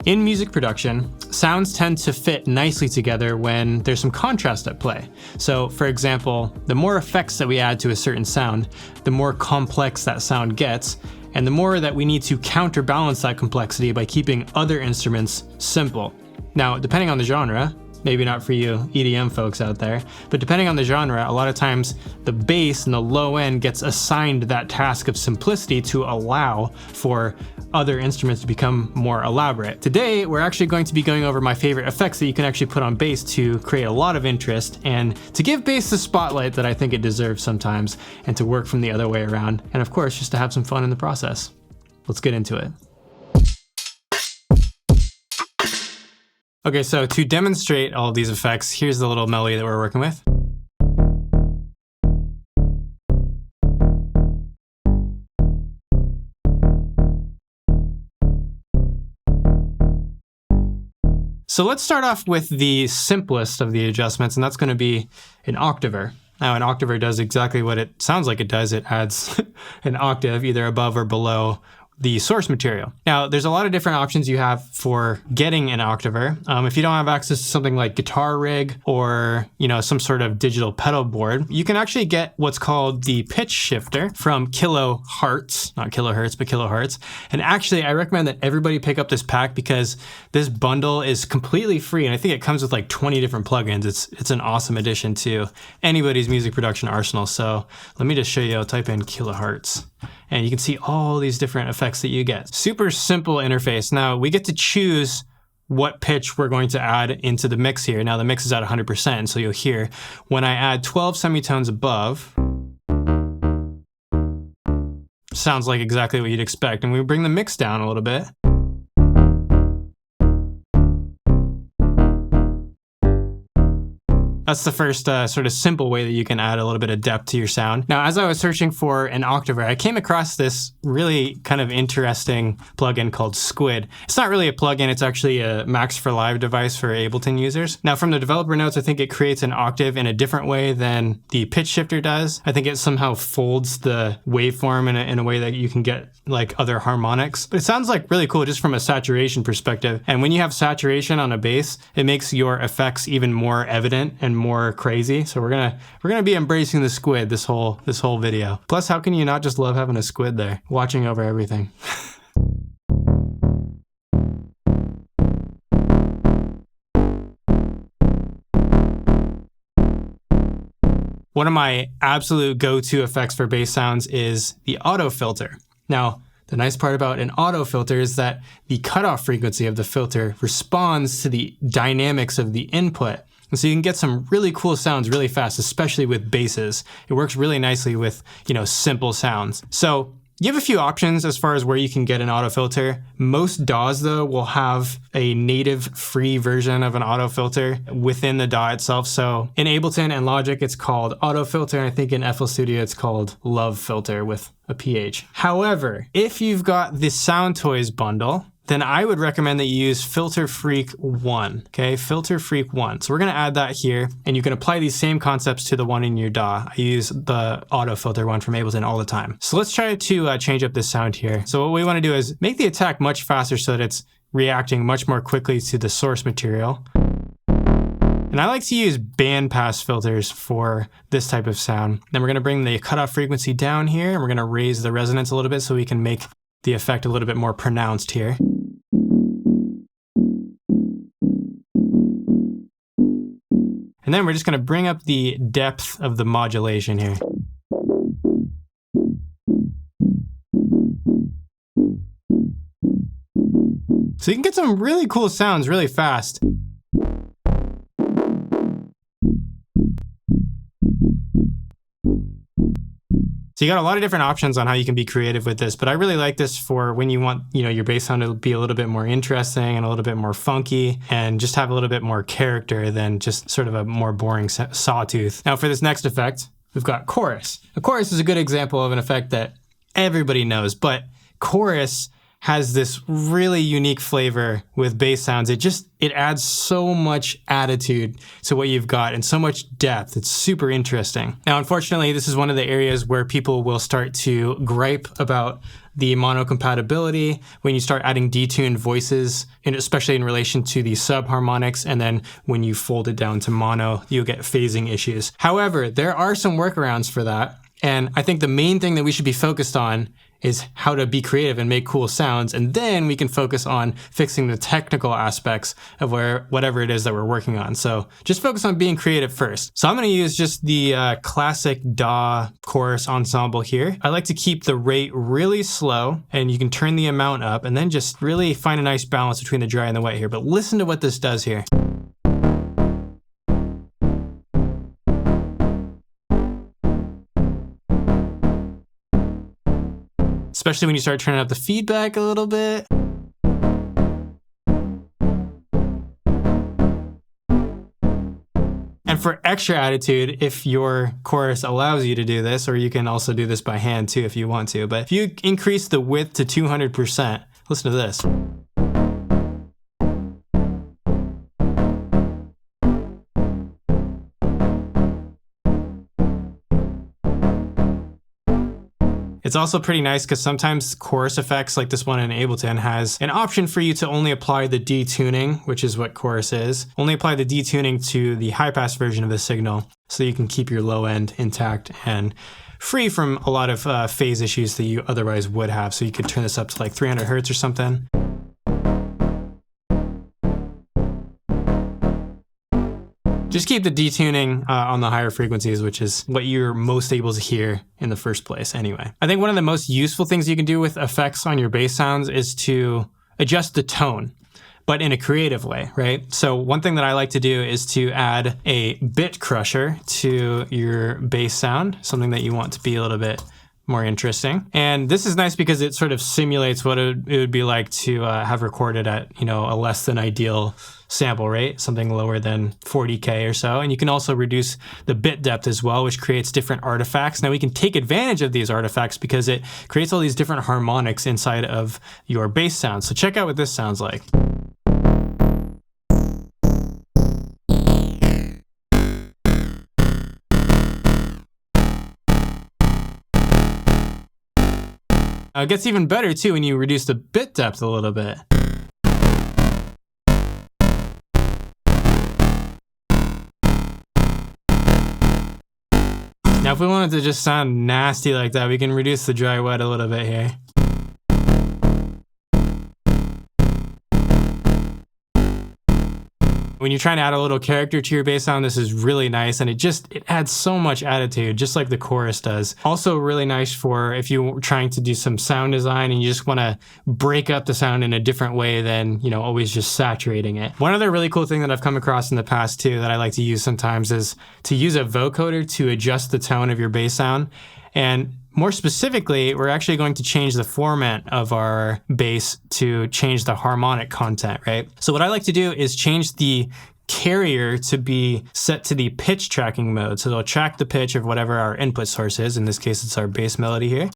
In music production, sounds tend to fit nicely together when there's some contrast at play. So, for example, the more effects that we add to a certain sound, the more complex that sound gets, and the more that we need to counterbalance that complexity by keeping other instruments simple. Now, depending on the genre, maybe not for you EDM folks out there, but depending on the genre, a lot of times the bass and the low end gets assigned that task of simplicity to allow for other instruments to become more elaborate. Today, we're actually going to be going over my favorite effects that you can actually put on bass to create a lot of interest and to give bass the spotlight that I think it deserves sometimes and to work from the other way around. And of course, just to have some fun in the process. Let's get into it. Okay, so to demonstrate all of these effects, here's the little melody that we're working with. So let's start off with the simplest of the adjustments, and that's going to be an Octaver. Now, an Octaver does exactly what it sounds like it does. It adds an octave either above or below the source material. Now, there's a lot of different options you have for getting an Octaver. If you don't have access to something like Guitar Rig or, some sort of digital pedal board, you can actually get what's called the pitch shifter from Kilohertz, not kilohertz, but Kilohertz. And actually, I recommend that everybody pick up this pack because this bundle is completely free. And I think it comes with like 20 different plugins. It's an awesome addition to anybody's music production arsenal. So let me just show you. I'll type in Kilohertz. And you can see all these different effects that you get. Super simple interface. Now, we get to choose what pitch we're going to add into the mix here. Now, the mix is at 100%, so you'll hear when I add 12 semitones above, sounds like exactly what you'd expect. And we bring the mix down a little bit. That's the first sort of simple way that you can add a little bit of depth to your sound. Now, as I was searching for an Octaver, I came across this really kind of interesting plugin called Squid. It's not really a plugin, it's actually a Max for Live device for Ableton users. Now, from the developer notes, I think it creates an octave in a different way than the pitch shifter does. I think it somehow folds the waveform in a way that you can get like other harmonics. But it sounds like really cool just from a saturation perspective. And when you have saturation on a bass, it makes your effects even more evident and more crazy. So we're gonna be embracing the squid this whole video. Plus, how can you not just love having a squid there watching over everything? One of my absolute go-to effects for bass sounds is the auto filter. Now, the nice part about an auto filter is that the cutoff frequency of the filter responds to the dynamics of the input. And so you can get some really cool sounds really fast, especially with basses. It works really nicely with, simple sounds. So you have a few options as far as where you can get an auto filter. Most DAWs, though, will have a native free version of an auto filter within the DAW itself. So in Ableton and Logic, it's called auto filter. And I think in FL Studio, it's called Love Filter with a PH. However, if you've got the Sound Toys bundle, then I would recommend that you use Filter Freak 1, okay? Filter Freak 1. So we're gonna add that here, and you can apply these same concepts to the one in your DAW. I use the auto filter one from Ableton all the time. So let's try to change up this sound here. So what we wanna do is make the attack much faster so that it's reacting much more quickly to the source material. And I like to use bandpass filters for this type of sound. Then we're gonna bring the cutoff frequency down here, and we're gonna raise the resonance a little bit so we can make the effect a little bit more pronounced here. And then we're just gonna bring up the depth of the modulation here. So you can get some really cool sounds really fast. So you got a lot of different options on how you can be creative with this, but I really like this for when you want, your bass sound to be a little bit more interesting and a little bit more funky and just have a little bit more character than just sort of a more boring sawtooth. Now for this next effect, we've got chorus. A chorus is a good example of an effect that everybody knows, but chorus has this really unique flavor with bass sounds. It adds so much attitude to what you've got and so much depth. It's super interesting. Now, unfortunately, this is one of the areas where people will start to gripe about the mono compatibility when you start adding detuned voices, and especially in relation to the subharmonics, and then when you fold it down to mono, you'll get phasing issues. However, there are some workarounds for that, and I think the main thing that we should be focused on is how to be creative and make cool sounds, and then we can focus on fixing the technical aspects of whatever it is that we're working on. So just focus on being creative first. So I'm going to use just the classic DAW chorus ensemble here. I like to keep the rate really slow, and you can turn the amount up, and then just really find a nice balance between the dry and the wet here. But listen to what this does here. Especially when you start turning up the feedback a little bit. And for extra attitude, if your chorus allows you to do this, or you can also do this by hand too if you want to, but if you increase the width to 200%, listen to this. It's also pretty nice because sometimes chorus effects like this one in Ableton has an option for you to only apply the detuning, which is what chorus is. Only apply the detuning to the high pass version of the signal so you can keep your low end intact and free from a lot of phase issues that you otherwise would have. So you could turn this up to like 300 hertz or something. Just keep the detuning on the higher frequencies, which is what you're most able to hear in the first place anyway. I think one of the most useful things you can do with effects on your bass sounds is to adjust the tone, but in a creative way, right? So one thing that I like to do is to add a bit crusher to your bass sound, something that you want to be a little bit more interesting. And this is nice because it sort of simulates what it would be like to have recorded at, a less than ideal sample rate, something lower than 40K or so. And you can also reduce the bit depth as well, which creates different artifacts. Now we can take advantage of these artifacts because it creates all these different harmonics inside of your bass sound. So check out what this sounds like. It gets even better too when you reduce the bit depth a little bit. Now if we wanted to just sound nasty like that, we can reduce the dry wet a little bit here. When you're trying to add a little character to your bass sound, this is really nice, and it adds so much attitude, just like the chorus does. Also really nice for if you're trying to do some sound design and you just want to break up the sound in a different way than, always just saturating it. One other really cool thing that I've come across in the past too that I like to use sometimes is to use a vocoder to adjust the tone of your bass sound. And more specifically, we're actually going to change the format of our bass to change the harmonic content, right? So what I like to do is change the carrier to be set to the pitch tracking mode. So it'll track the pitch of whatever our input source is. In this case, it's our bass melody here.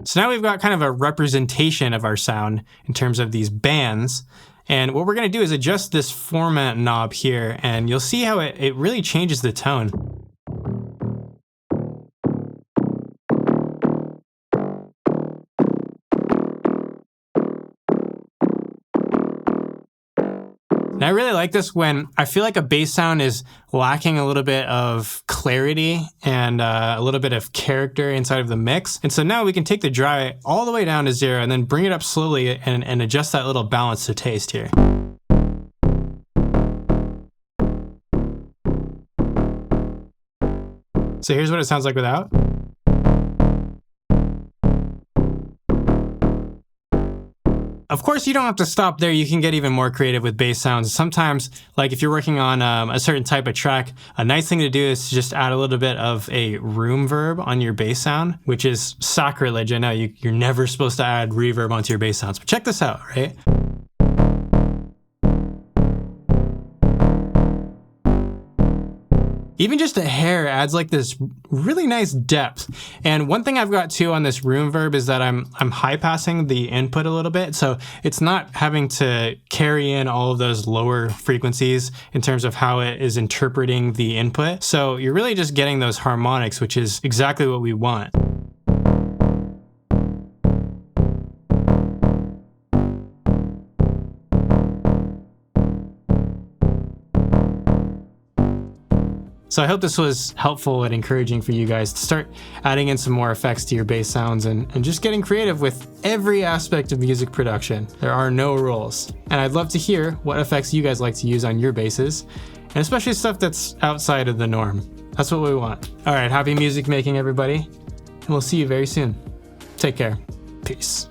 So now we've got kind of a representation of our sound in terms of these bands. And what we're going to do is adjust this Formant knob here, and you'll see how it really changes the tone. And I really like this when I feel like a bass sound is lacking a little bit of clarity and a little bit of character inside of the mix. And so now we can take the dry all the way down to 0 and then bring it up slowly and adjust that little balance to taste here. So here's what it sounds like without. Of course, you don't have to stop there. You can get even more creative with bass sounds. Sometimes, like if you're working on a certain type of track, a nice thing to do is to just add a little bit of a room verb on your bass sound, which is sacrilege. I know you're never supposed to add reverb onto your bass sounds, but check this out, right? Even just a hair adds like this really nice depth. And one thing I've got too on this room verb is that I'm high passing the input a little bit. So it's not having to carry in all of those lower frequencies in terms of how it is interpreting the input. So you're really just getting those harmonics, which is exactly what we want. So I hope this was helpful and encouraging for you guys to start adding in some more effects to your bass sounds and just getting creative with every aspect of music production. There are no rules. And I'd love to hear what effects you guys like to use on your basses, and especially stuff that's outside of the norm. That's what we want. All right, happy music making, everybody. And we'll see you very soon. Take care. Peace.